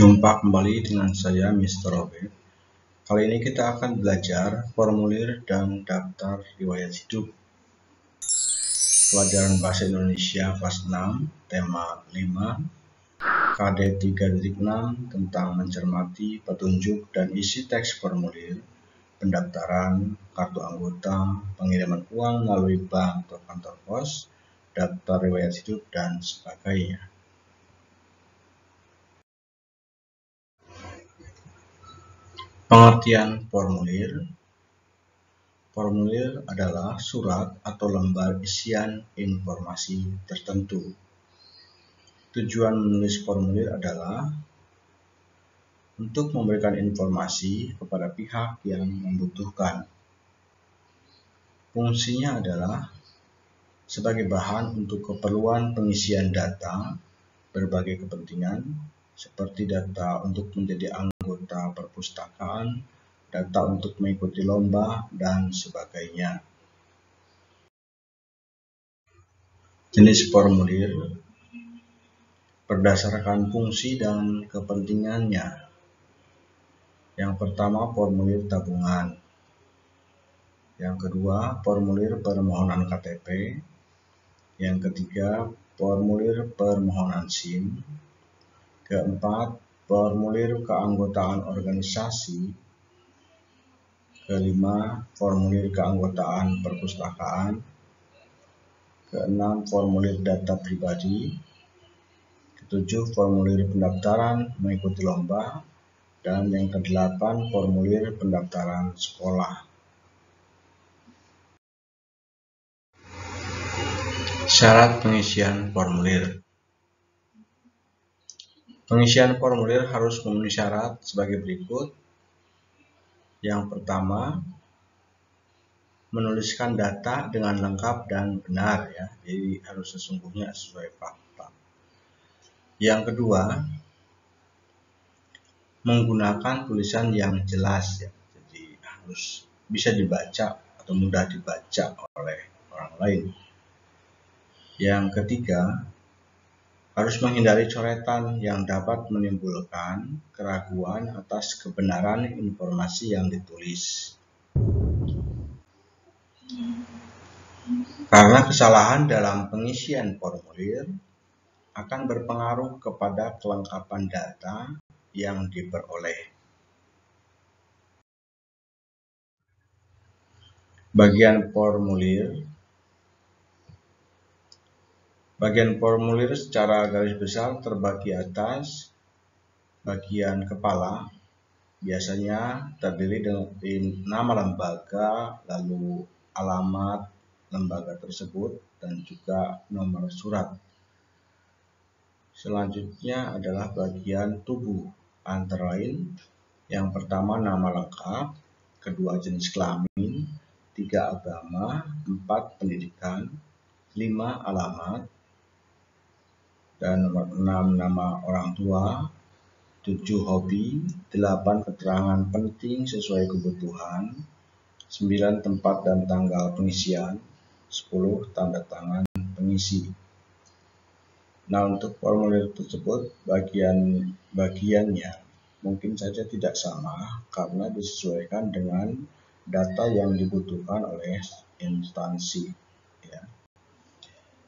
Jumpa kembali dengan saya Mr. Robert. Kali ini kita akan belajar formulir dan daftar riwayat hidup. Pelajaran Bahasa Indonesia kelas 6, tema 5, KD 3.6 tentang mencermati petunjuk dan isi teks formulir, pendaftaran, kartu anggota, pengiriman uang melalui bank atau kantor pos, daftar riwayat hidup, dan sebagainya. Pengertian formulir. Formulir adalah surat atau lembar isian informasi tertentu. Tujuan menulis formulir adalah untuk memberikan informasi kepada pihak yang membutuhkan. Fungsinya adalah sebagai bahan untuk keperluan pengisian data berbagai kepentingan, seperti data untuk menjadi anggota perpustakaan, data untuk mengikuti lomba, dan sebagainya. Jenis formulir berdasarkan fungsi dan kepentingannya. Yang pertama, formulir tabungan. Yang kedua, formulir permohonan KTP. Yang ketiga, formulir permohonan SIM. Keempat, formulir keanggotaan organisasi. Kelima, formulir keanggotaan perpustakaan. Keenam, formulir data pribadi. Ketujuh, formulir pendaftaran mengikuti lomba. Dan yang kedelapan, formulir pendaftaran sekolah. Syarat pengisian formulir. Pengisian formulir harus memenuhi syarat sebagai berikut. Yang pertama, menuliskan data dengan lengkap dan benar, ya. Jadi harus sesungguhnya sesuai fakta. Yang kedua, menggunakan tulisan yang jelas, ya. Jadi harus bisa dibaca atau mudah dibaca oleh orang lain. Yang ketiga, harus menghindari coretan yang dapat menimbulkan keraguan atas kebenaran informasi yang ditulis. Karena kesalahan dalam pengisian formulir akan berpengaruh kepada kelengkapan data yang diperoleh. Bagian formulir. Bagian formulir secara garis besar terbagi atas bagian kepala, biasanya terdiri dari nama lembaga, lalu alamat lembaga tersebut, dan juga nomor surat. Selanjutnya adalah bagian tubuh, antara lain yang pertama nama lengkap, kedua jenis kelamin, 3 agama, 4 pendidikan, 5 alamat, dan nomor 6 nama orang tua, 7 hobi, 8 keterangan penting sesuai kebutuhan, 9 tempat dan tanggal pengisian, 10 tanda tangan pengisi. Nah, untuk formulir tersebut bagiannya mungkin saja tidak sama karena disesuaikan dengan data yang dibutuhkan oleh instansi, ya.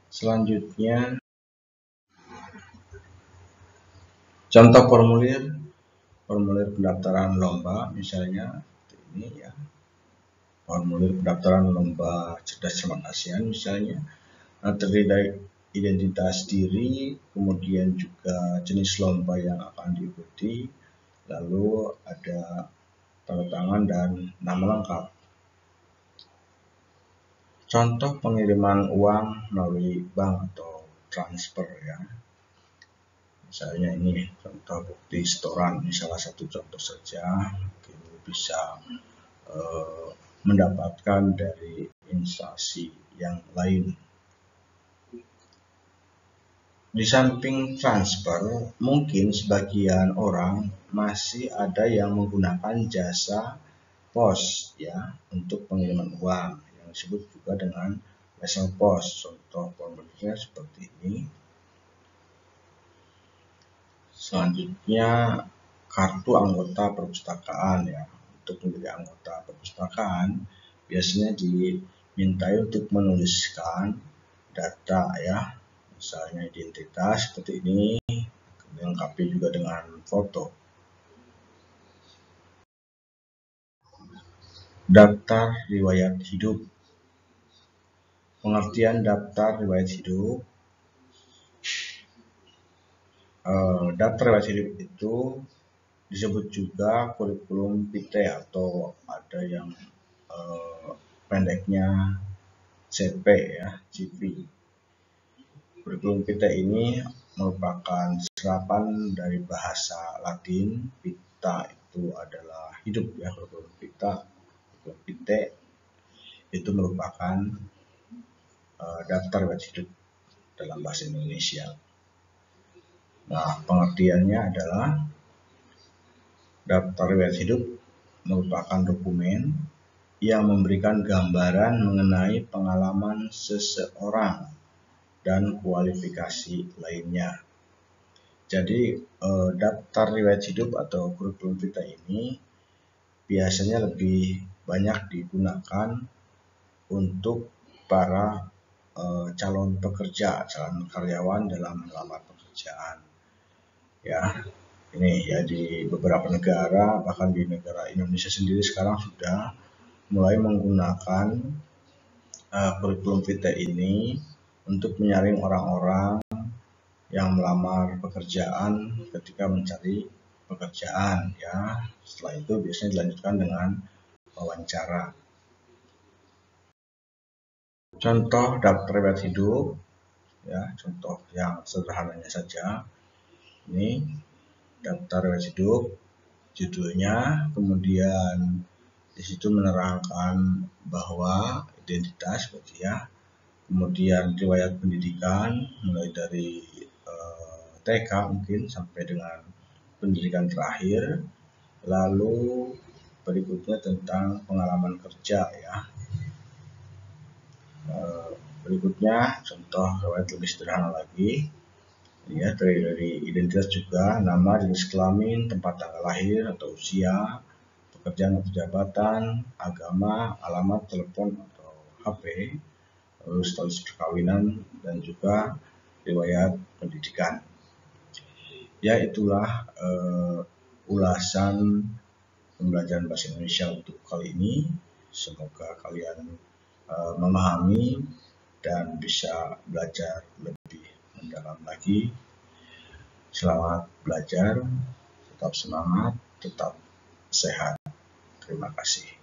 Selanjutnya, contoh formulir pendaftaran lomba, misalnya ini, ya. Formulir pendaftaran lomba cerdas cermat ASEAN misalnya, terdiri dari identitas diri, kemudian juga jenis lomba yang akan diikuti, lalu ada tanda tangan dan nama lengkap. Contoh pengiriman uang melalui bank atau transfer, ya. Misalnya ini contoh bukti setoran, ini salah satu contoh saja. Kita bisa mendapatkan dari instansi yang lain. Di samping transfer, mungkin sebagian orang masih ada yang menggunakan jasa pos, ya, untuk pengiriman uang yang disebut juga dengan wesel pos. Contoh formulirnya seperti ini. Selanjutnya kartu anggota perpustakaan ya. Untuk menjadi anggota perpustakaan biasanya dimintai untuk menuliskan data ya, misalnya identitas seperti ini, dilengkapi juga dengan foto. Daftar riwayat hidup. Pengertian daftar riwayat hidup. Daftar riwayat hidup itu disebut juga kurikulum vitae atau ada yang pendeknya CP ya, CV. Kurikulum vitae ini merupakan serapan dari bahasa Latin. Vita itu adalah hidup ya, kurikulum vita. Kurikulum vitae itu merupakan daftar riwayat hidup dalam bahasa Indonesia. Nah, pengertiannya adalah daftar riwayat hidup merupakan dokumen yang memberikan gambaran mengenai pengalaman seseorang dan kualifikasi lainnya. Jadi daftar riwayat hidup atau kurikulum vitae ini biasanya lebih banyak digunakan untuk para calon pekerja, calon karyawan dalam melamar pekerjaan. Ya, ini ya di beberapa negara, bahkan di negara Indonesia sendiri sekarang sudah mulai menggunakan kurikulum vitae ini untuk menyaring orang-orang yang melamar pekerjaan ketika mencari pekerjaan ya. Setelah itu biasanya dilanjutkan dengan wawancara. Contoh daftar riwayat hidup ya, contoh yang sederhananya saja. Ini daftar riwayat hidup, judulnya, kemudian di situ menerangkan bahwa identitas berarti ya, kemudian riwayat pendidikan mulai dari TK mungkin sampai dengan pendidikan terakhir, lalu berikutnya tentang pengalaman kerja ya. Berikutnya contoh riwayat lebih sederhana lagi ya, dari identitas juga, nama, jenis kelamin, tempat tanggal lahir atau usia, pekerjaan atau jabatan, agama, alamat, telepon atau HP, lalu status perkawinan, dan juga riwayat pendidikan. Ya, itulah ulasan pembelajaran bahasa Indonesia untuk kali ini. Semoga kalian memahami dan bisa belajar lebih mendalam lagi. Selamat belajar, tetap semangat, tetap sehat. Terima kasih.